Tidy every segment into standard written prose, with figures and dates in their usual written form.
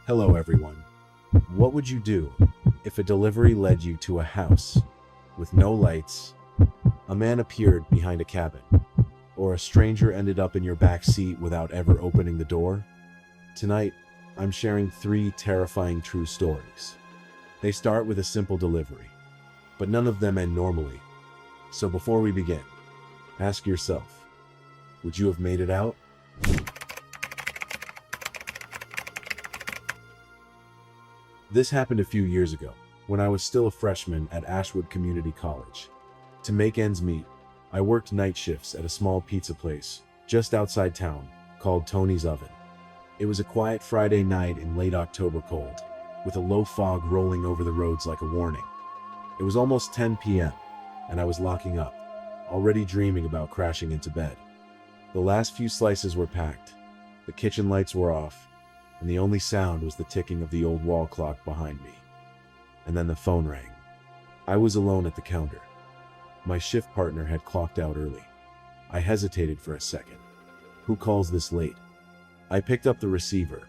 Hello everyone. What would you do if a delivery led you to a house with no lights, a man appeared behind a cabin, or a stranger ended up in your back seat without ever opening the door? Tonight, I'm sharing 3 terrifying true stories. They start with a simple delivery, but none of them end normally. So before we begin, ask yourself, would you have made it out? This happened a few years ago, when I was still a freshman at Ashwood Community College. To make ends meet, I worked night shifts at a small pizza place just outside town called Tony's Oven. It was a quiet Friday night in late October cold, with a low fog rolling over the roads like a warning. It was almost 10 p.m., and I was locking up, already dreaming about crashing into bed. The last few slices were packed, the kitchen lights were off, and the only sound was the ticking of the old wall clock behind me. And then the phone rang. I was alone at the counter. My shift partner had clocked out early. I hesitated for a second. Who calls this late? I picked up the receiver.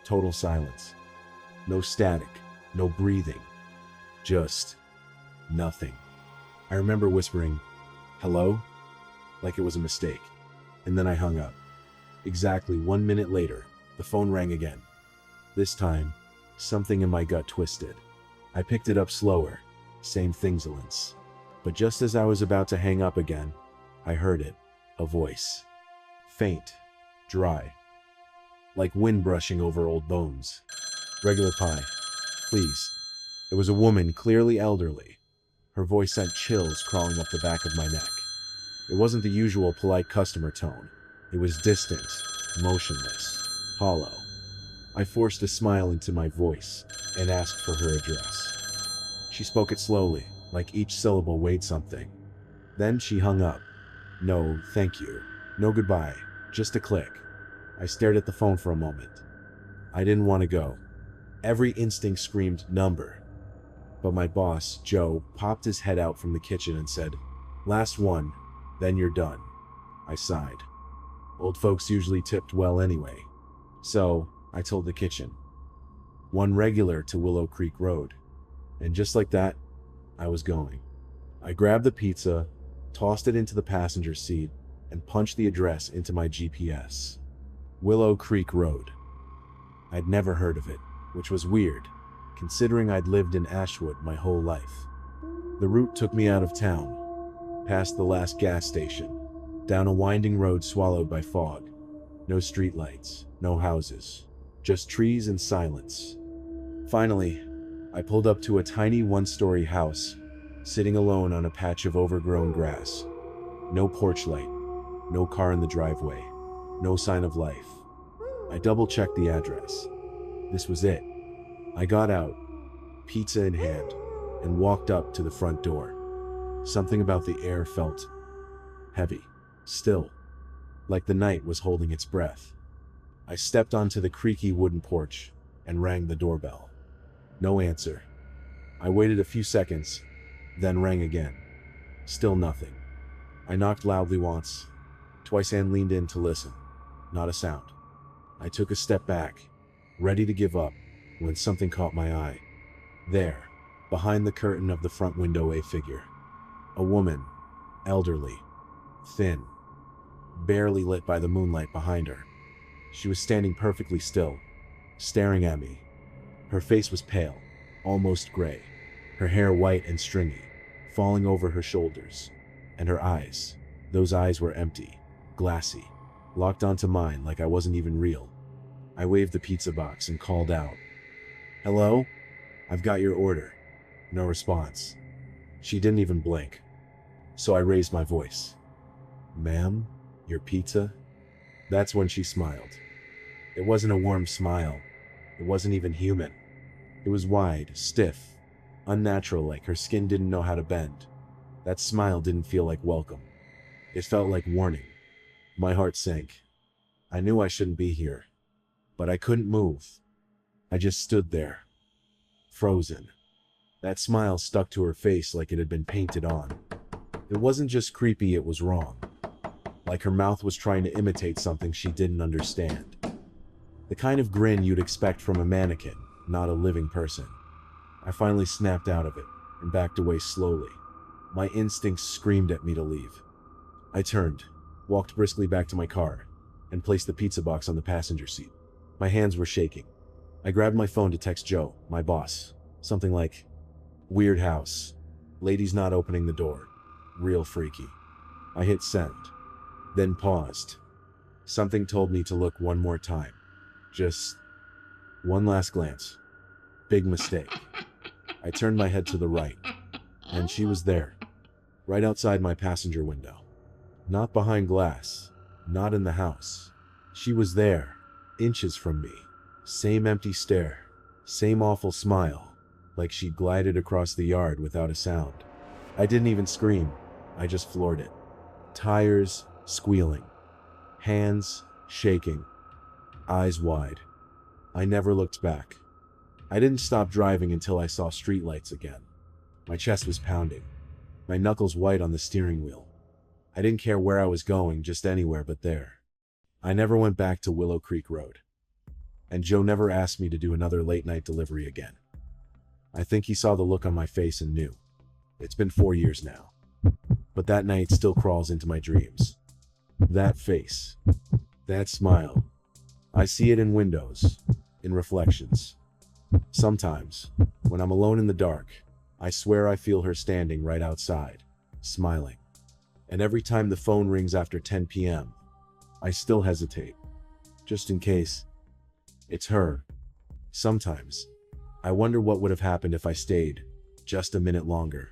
Total silence. No static, no breathing. Just nothing. I remember whispering, "Hello?" like it was a mistake. And then I hung up. Exactly 1 minute later, the phone rang again. This time, something in my gut twisted. I picked it up slower, same thingsalence. But just as I was about to hang up again, I heard it, a voice. Faint, dry, like wind brushing over old bones. "Regular pie, please." It was a woman, clearly elderly. Her voice sent chills crawling up the back of my neck. It wasn't the usual polite customer tone. It was distant, motionless, hollow. I forced a smile into my voice and asked for her address. She spoke it slowly, like each syllable weighed something. Then she hung up. No, thank you. No goodbye. Just a click. I stared at the phone for a moment. I didn't want to go. Every instinct screamed number. But my boss, Joe, popped his head out from the kitchen and said, "Last one, then you're done." I sighed. Old folks usually tipped well anyway. So, I told the kitchen. One regular to Willow Creek Road. And just like that, I was going. I grabbed the pizza, tossed it into the passenger seat, and punched the address into my GPS. Willow Creek Road. I'd never heard of it, which was weird, considering I'd lived in Ashwood my whole life. The route took me out of town, past the last gas station, down a winding road swallowed by fog. No streetlights, no houses, just trees and silence. Finally, I pulled up to a tiny one-story house, sitting alone on a patch of overgrown grass. No porch light, no car in the driveway, no sign of life. I double-checked the address. This was it. I got out, pizza in hand, and walked up to the front door. Something about the air felt heavy, still, like the night was holding its breath. I stepped onto the creaky wooden porch and rang the doorbell. No answer. I waited a few seconds, then rang again. Still nothing. I knocked loudly once, twice, and leaned in to listen. Not a sound. I took a step back, ready to give up, when something caught my eye. There, behind the curtain of the front window, a figure. A woman, elderly, thin, barely lit by the moonlight behind her. She was standing perfectly still, staring at me. Her face was pale, almost gray, her hair white and stringy, falling over her shoulders. And her eyes, those eyes were empty, glassy, locked onto mine like I wasn't even real. I waved the pizza box and called out, "Hello? I've got your order." No response. She didn't even blink. So I raised my voice. "Ma'am, your pizza?" That's when she smiled. It wasn't a warm smile. It wasn't even human. It was wide, stiff, unnatural, like her skin didn't know how to bend. That smile didn't feel like welcome. It felt like warning. My heart sank. I knew I shouldn't be here, but I couldn't move. I just stood there, frozen. That smile stuck to her face like it had been painted on. It wasn't just creepy, it was wrong. Like her mouth was trying to imitate something she didn't understand. The kind of grin you'd expect from a mannequin, not a living person. I finally snapped out of it and backed away slowly. My instincts screamed at me to leave. I turned, walked briskly back to my car, and placed the pizza box on the passenger seat. My hands were shaking. I grabbed my phone to text Joe, my boss. Something like, "Weird house. Lady's not opening the door. Real freaky." I hit send, then paused. Something told me to look one more time. Just one last glance. Big mistake. I turned my head to the right, and she was there, right outside my passenger window. Not behind glass, not in the house. She was there, inches from me. Same empty stare, same awful smile, like she glided across the yard without a sound. I didn't even scream, I just floored it. Tires squealing, hands shaking, eyes wide. I never looked back. I didn't stop driving until I saw streetlights again. My chest was pounding, my knuckles white on the steering wheel. I didn't care where I was going, just anywhere but there. I never went back to Willow Creek Road. And Joe never asked me to do another late-night delivery again. I think he saw the look on my face and knew. It's been 4 years now. But that night still crawls into my dreams. That face, that smile. I see it in windows, in reflections. Sometimes, when I'm alone in the dark, I swear I feel her standing right outside, smiling. And every time the phone rings after 10 p.m., I still hesitate, just in case. It's her. Sometimes, I wonder what would have happened if I stayed just a minute longer.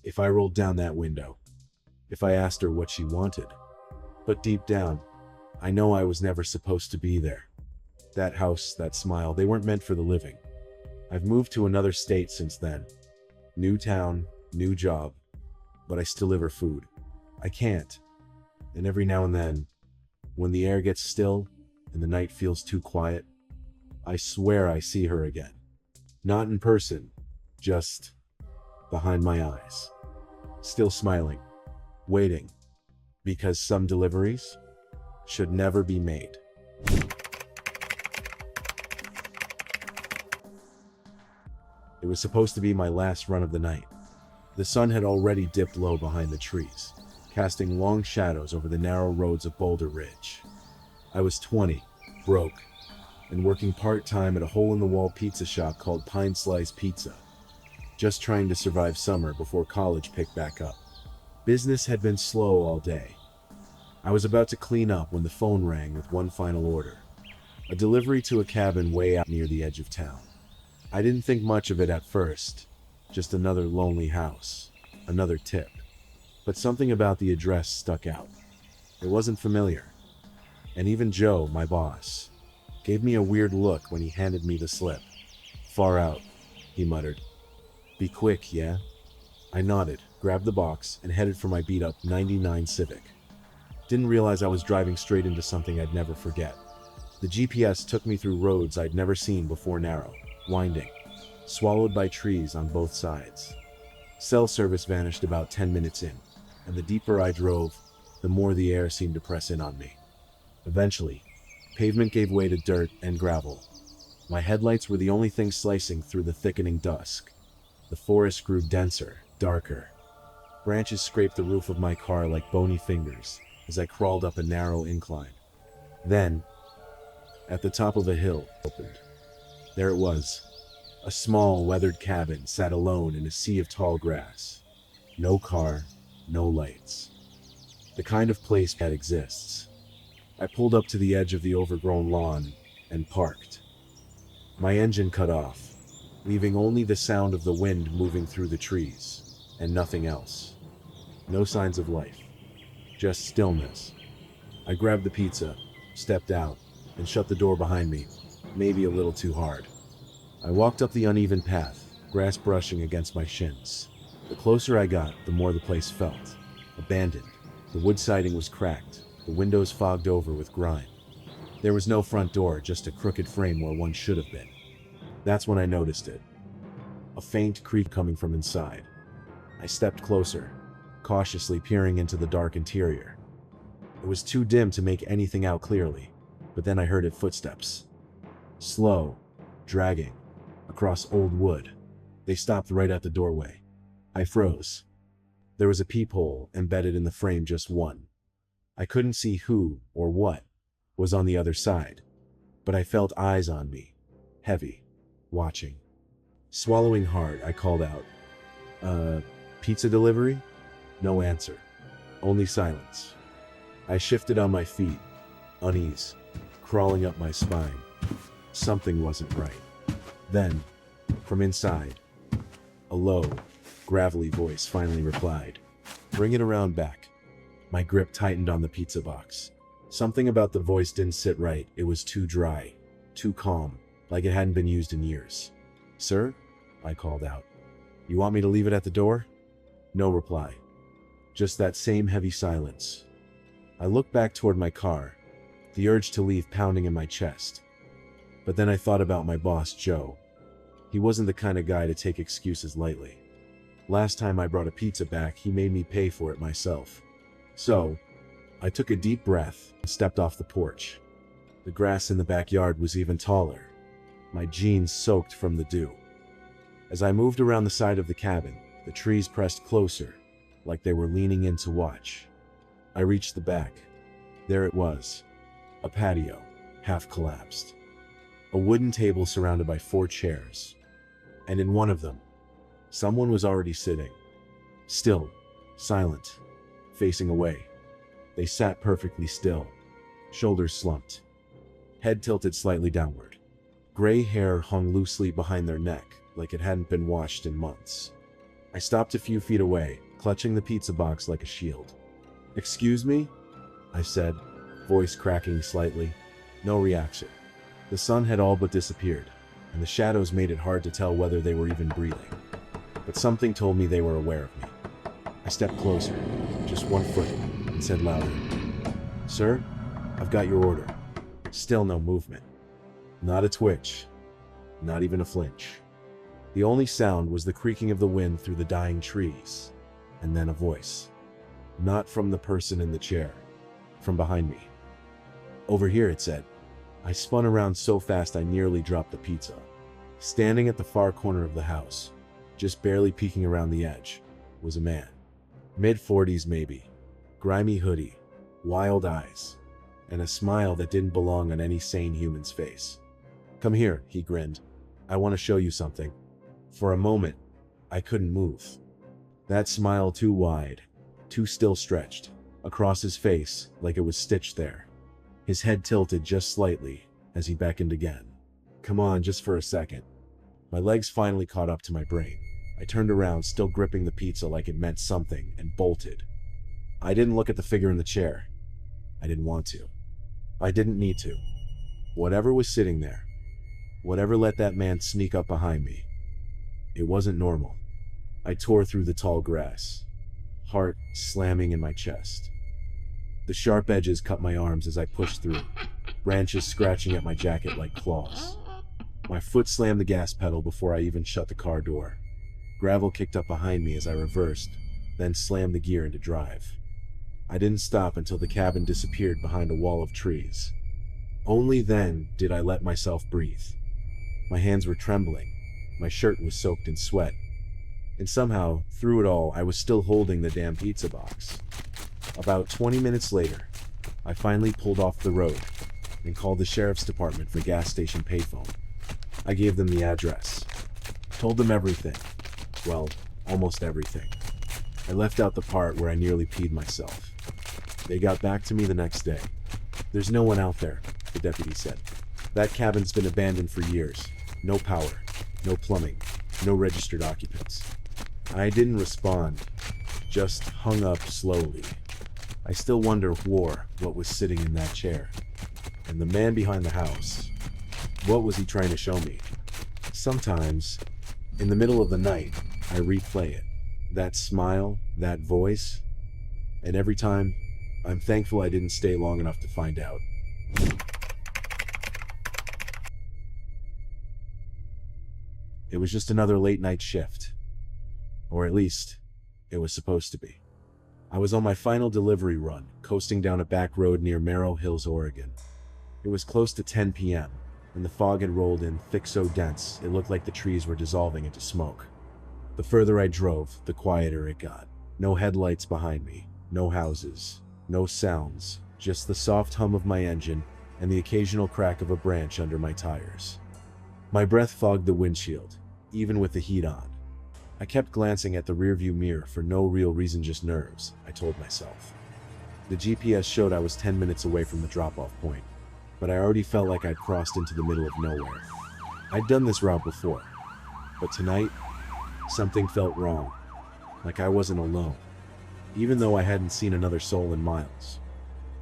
If I rolled down that window. If I asked her what she wanted. But deep down, I know I was never supposed to be there. That house, that smile, they weren't meant for the living. I've moved to another state since then. New town, new job, but I still live her food. I can't. And every now and then, when the air gets still and the night feels too quiet, I swear I see her again. Not in person, just behind my eyes. Still smiling, waiting, because some deliveries should never be made. It was supposed to be my last run of the night. The sun had already dipped low behind the trees, casting long shadows over the narrow roads of Boulder Ridge. I was 20, broke, and working part-time at a hole-in-the-wall pizza shop called Pine Slice Pizza, just trying to survive summer before college picked back up. Business had been slow all day. I was about to clean up when the phone rang with one final order, a delivery to a cabin way out near the edge of town. I didn't think much of it at first, just another lonely house, another tip. But something about the address stuck out. It wasn't familiar. And even Joe, my boss, gave me a weird look when he handed me the slip. "Far out," he muttered. "Be quick, yeah?" I nodded, grabbed the box, and headed for my beat-up '99 Civic. Didn't realize I was driving straight into something I'd never forget. The GPS took me through roads I'd never seen before, narrow, winding, swallowed by trees on both sides. Cell service vanished about 10 minutes in, and the deeper I drove, the more the air seemed to press in on me. Eventually, pavement gave way to dirt and gravel. My headlights were the only thing slicing through the thickening dusk. The forest grew denser, darker. Branches scraped the roof of my car like bony fingers as I crawled up a narrow incline. Then, at the top of a hill, opened. There it was. A small, weathered cabin sat alone in a sea of tall grass. No car, no lights. The kind of place that exists. I pulled up to the edge of the overgrown lawn and parked. My engine cut off, leaving only the sound of the wind moving through the trees, and nothing else. No signs of life, just stillness. I grabbed the pizza, stepped out, and shut the door behind me, maybe a little too hard. I walked up the uneven path, grass brushing against my shins. The closer I got, the more the place felt abandoned. The wood siding was cracked, the windows fogged over with grime. There was no front door, just a crooked frame where one should have been. That's when I noticed it. A faint creak coming from inside. I stepped closer, cautiously peering into the dark interior. It was too dim to make anything out clearly, but then I heard footsteps. slow, dragging, across old wood. They stopped right at the doorway. I froze. There was a peephole embedded in the frame, just one. I couldn't see who or what was on the other side, but I felt eyes on me, heavy, watching. Swallowing hard, I called out, pizza delivery? No answer. Only silence. I shifted on my feet, unease, crawling up my spine. Something wasn't right. Then, from inside, a low, gravelly voice finally replied, "Bring it around back." My grip tightened on the pizza box. Something about the voice didn't sit right. It was too dry, too calm, like it hadn't been used in years. "Sir?" I called out. "You want me to leave it at the door?" No reply. Just that same heavy silence. I looked back toward my car, the urge to leave pounding in my chest. But then I thought about my boss, Joe. He wasn't the kind of guy to take excuses lightly. Last time I brought a pizza back, he made me pay for it myself. So, I took a deep breath and stepped off the porch. The grass in the backyard was even taller, my jeans soaked from the dew. As I moved around the side of the cabin, the trees pressed closer, like they were leaning in to watch. I reached the back. There it was, a patio, half collapsed. A wooden table surrounded by 4 chairs. And in one of them, someone was already sitting. Still, silent, facing away. They sat perfectly still, shoulders slumped, head tilted slightly downward. Gray hair hung loosely behind their neck, like it hadn't been washed in months. I stopped a few feet away, clutching the pizza box like a shield. "Excuse me?" I said, voice cracking slightly. No reaction. The sun had all but disappeared, and the shadows made it hard to tell whether they were even breathing. But something told me they were aware of me. I stepped closer, just 1 foot, and said louder, "Sir, I've got your order." Still no movement. Not a twitch. Not even a flinch. The only sound was the creaking of the wind through the dying trees, and then a voice. Not from the person in the chair, from behind me. "Over here," it said. I spun around so fast I nearly dropped the pizza. Standing at the far corner of the house, just barely peeking around the edge, was a man. Mid-40s maybe. Grimy hoodie, wild eyes, and a smile that didn't belong on any sane human's face. "Come here," he grinned. "I want to show you something." For a moment, I couldn't move. That smile too wide, too still stretched, across his face like it was stitched there. His head tilted just slightly as he beckoned again. "Come on, just for a second." My legs finally caught up to my brain. I turned around, still gripping the pizza like it meant something, and bolted. I didn't look at the figure in the chair. I didn't want to. I didn't need to. Whatever was sitting there, whatever let that man sneak up behind me, it wasn't normal. I tore through the tall grass, heart slamming in my chest. The sharp edges cut my arms as I pushed through, branches scratching at my jacket like claws. My foot slammed the gas pedal before I even shut the car door. Gravel kicked up behind me as I reversed, then slammed the gear into drive. I didn't stop until the cabin disappeared behind a wall of trees. Only then did I let myself breathe. My hands were trembling, my shirt was soaked in sweat, and somehow, through it all, I was still holding the damn pizza box. About 20 minutes later, I finally pulled off the road and called the sheriff's department for gas station payphone. I gave them the address, told them everything. Well, almost everything. I left out the part where I nearly peed myself. They got back to me the next day. "There's no one out there," the deputy said. "That cabin's been abandoned for years. No power, no plumbing, no registered occupants." I didn't respond, just hung up slowly. I still wonder what was sitting in that chair. And the man behind the house, what was he trying to show me? Sometimes, in the middle of the night, I replay it. That smile, that voice, and every time, I'm thankful I didn't stay long enough to find out. It was just another late night shift. Or at least, it was supposed to be. I was on my final delivery run, coasting down a back road near Merrill Hills, Oregon. It was close to 10 p.m., and the fog had rolled in thick so dense it looked like the trees were dissolving into smoke. The further I drove, the quieter it got. No headlights behind me, no houses, no sounds, just the soft hum of my engine and the occasional crack of a branch under my tires. My breath fogged the windshield, even with the heat on. I kept glancing at the rearview mirror for no real reason, just nerves, I told myself. The GPS showed I was 10 minutes away from the drop-off point, but I already felt like I'd crossed into the middle of nowhere. I'd done this route before, but tonight, something felt wrong, like I wasn't alone, even though I hadn't seen another soul in miles.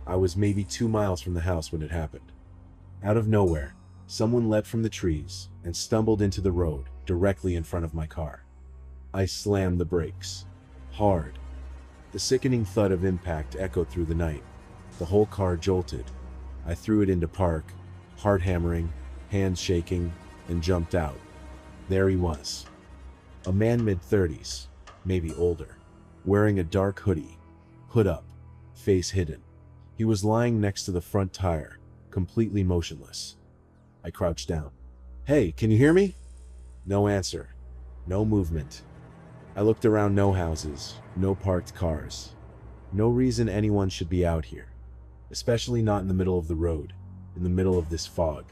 I was maybe 2 miles from the house when it happened. Out of nowhere, someone leapt from the trees and stumbled into the road directly in front of my car. I slammed the brakes, hard. The sickening thud of impact echoed through the night. The whole car jolted. I threw it into park, heart hammering, hands shaking, and jumped out. There he was. A man mid-30s, maybe older, wearing a dark hoodie, hood up, face hidden. He was lying next to the front tire, completely motionless. I crouched down. "Hey, can you hear me?" No answer. No movement. I looked around, no houses, no parked cars. No reason anyone should be out here, especially not in the middle of the road, in the middle of this fog.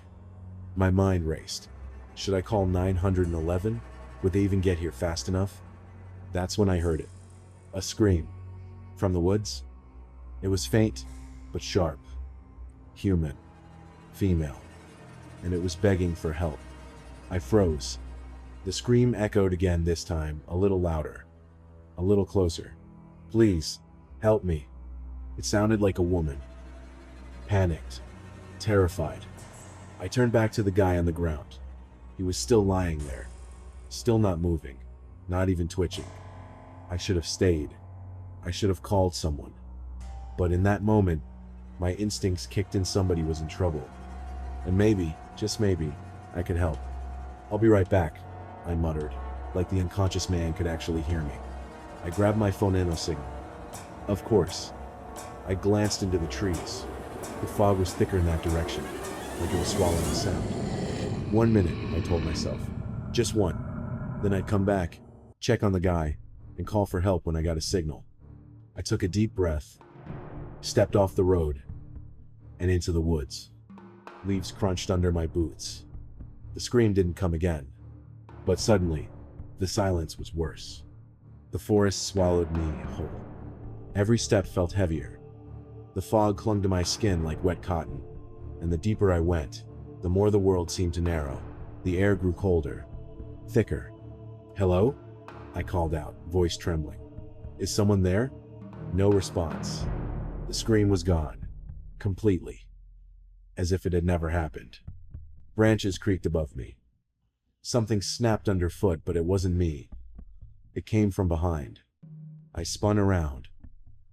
My mind raced. Should I call 911? Would they even get here fast enough? That's when I heard it. A scream. From the woods? It was faint, but sharp. Human. Female. And it was begging for help. I froze. The scream echoed again, this time a little louder. A little closer. "Please, help me." It sounded like a woman. Panicked. Terrified. I turned back to the guy on the ground. He was still lying there. Still not moving. Not even twitching. I should have stayed. I should have called someone. But in that moment, my instincts kicked in. Somebody was in trouble. And maybe, just maybe, I could help. "I'll be right back," I muttered, like the unconscious man could actually hear me. I grabbed my phone and no signal. Of course. I glanced into the trees. The fog was thicker in that direction, like it was swallowing the sound. 1 minute, I told myself. Just one. Then I'd come back, check on the guy, and call for help when I got a signal. I took a deep breath, stepped off the road, and into the woods. Leaves crunched under my boots. The scream didn't come again. But suddenly, the silence was worse. The forest swallowed me whole. Every step felt heavier. The fog clung to my skin like wet cotton, and the deeper I went, the more the world seemed to narrow. The air grew colder, thicker. "Hello?" I called out, voice trembling. "Is someone there?" No response. The scream was gone, completely, as if it had never happened. Branches creaked above me. Something snapped underfoot, but it wasn't me. It came from behind. I spun around,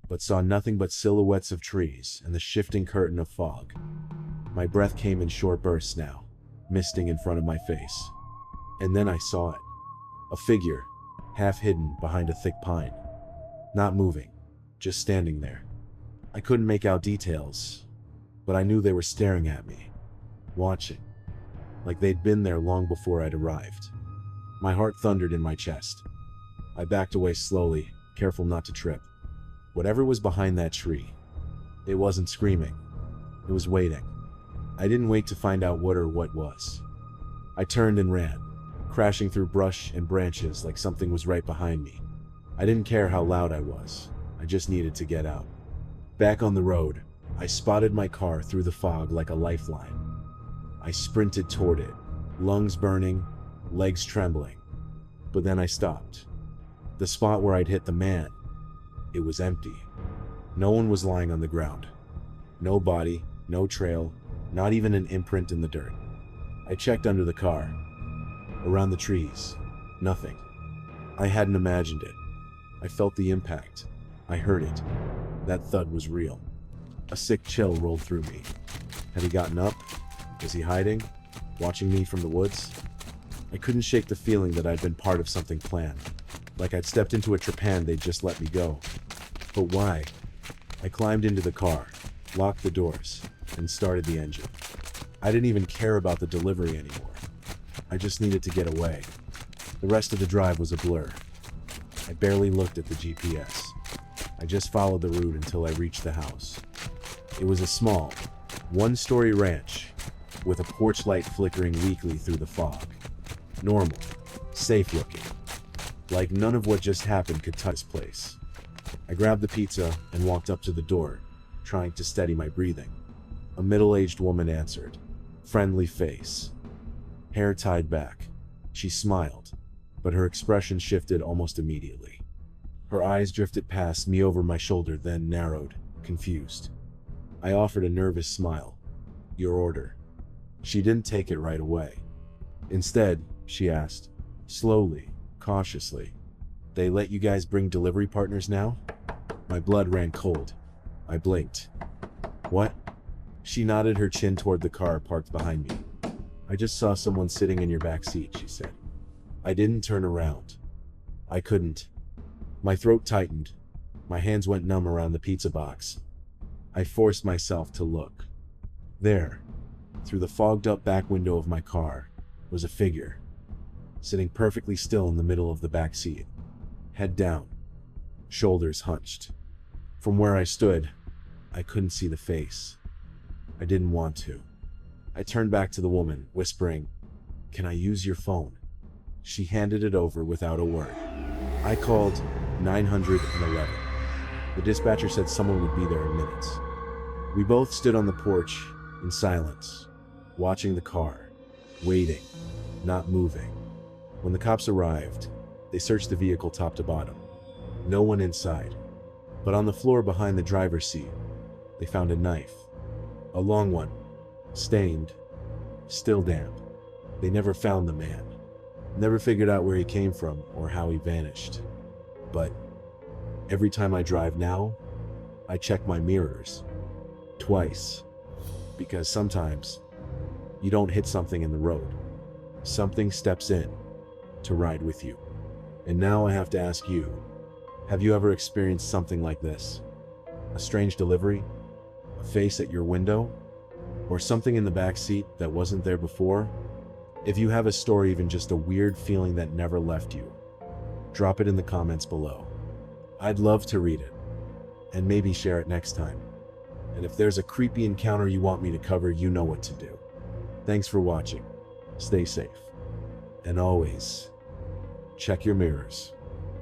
but saw nothing but silhouettes of trees and the shifting curtain of fog. My breath came in short bursts now, misting in front of my face. And then I saw it. A figure, half hidden behind a thick pine. Not moving, just standing there. I couldn't make out details, but I knew they were staring at me, watching, like they'd been there long before I'd arrived. My heart thundered in my chest. I backed away slowly, careful not to trip. Whatever was behind that tree, it wasn't screaming. It was waiting. I didn't wait to find out what or what was. I turned and ran, crashing through brush and branches like something was right behind me. I didn't care how loud I was. I just needed to get out. Back on the road, I spotted my car through the fog like a lifeline. I sprinted toward it, lungs burning, legs trembling. But then I stopped. The spot where I'd hit the man, it was empty. No one was lying on the ground. No body, no trail, not even an imprint in the dirt. I checked under the car, around the trees, nothing. I hadn't imagined it. I felt the impact. I heard it. That thud was real. A sick chill rolled through me. Had he gotten up? Was he hiding? Watching me from the woods? I couldn't shake the feeling that I'd been part of something planned. Like I'd stepped into a trap and they'd just let me go. But why? I climbed into the car, locked the doors, and started the engine. I didn't even care about the delivery anymore. I just needed to get away. The rest of the drive was a blur. I barely looked at the GPS. I just followed the route until I reached the house. It was a small, one-story ranch with a porch light flickering weakly through the fog. Normal, safe looking. Like none of what just happened could touch this place. I grabbed the pizza and walked up to the door, trying to steady my breathing. A middle-aged woman answered. Friendly face. Hair tied back. She smiled, but her expression shifted almost immediately. Her eyes drifted past me over my shoulder, then narrowed, confused. I offered a nervous smile. Your order. She didn't take it right away. Instead, she asked, slowly, cautiously, they let you guys bring delivery partners now? My blood ran cold. I blinked. What? She nodded her chin toward the car parked behind me. I just saw someone sitting in your back seat, she said. I didn't turn around. I couldn't. My throat tightened. My hands went numb around the pizza box. I forced myself to look. There, through the fogged-up back window of my car, was a figure, sitting perfectly still in the middle of the back seat, head down, shoulders hunched. From where I stood, I couldn't see the face. I didn't want to. I turned back to the woman, whispering, "Can I use your phone?" She handed it over without a word. I called 911. The dispatcher said someone would be there in minutes. We both stood on the porch in silence, watching the car, waiting, not moving. When the cops arrived, they searched the vehicle top to bottom. No one inside. But on the floor behind the driver's seat, they found a knife. A long one, stained, still damp. They never found the man. Never figured out where he came from or how he vanished. But every time I drive now, I check my mirrors. Twice. Because sometimes you don't hit something in the road. Something steps in to ride with you. And now I have to ask you, have you ever experienced something like this? A strange delivery? A face at your window? Or something in the back seat that wasn't there before? If you have a story, even just a weird feeling that never left you, drop it in the comments below. I'd love to read it, and maybe share it next time. And if there's a creepy encounter you want me to cover, you know what to do. Thanks for watching. Stay safe. And always, check your mirrors.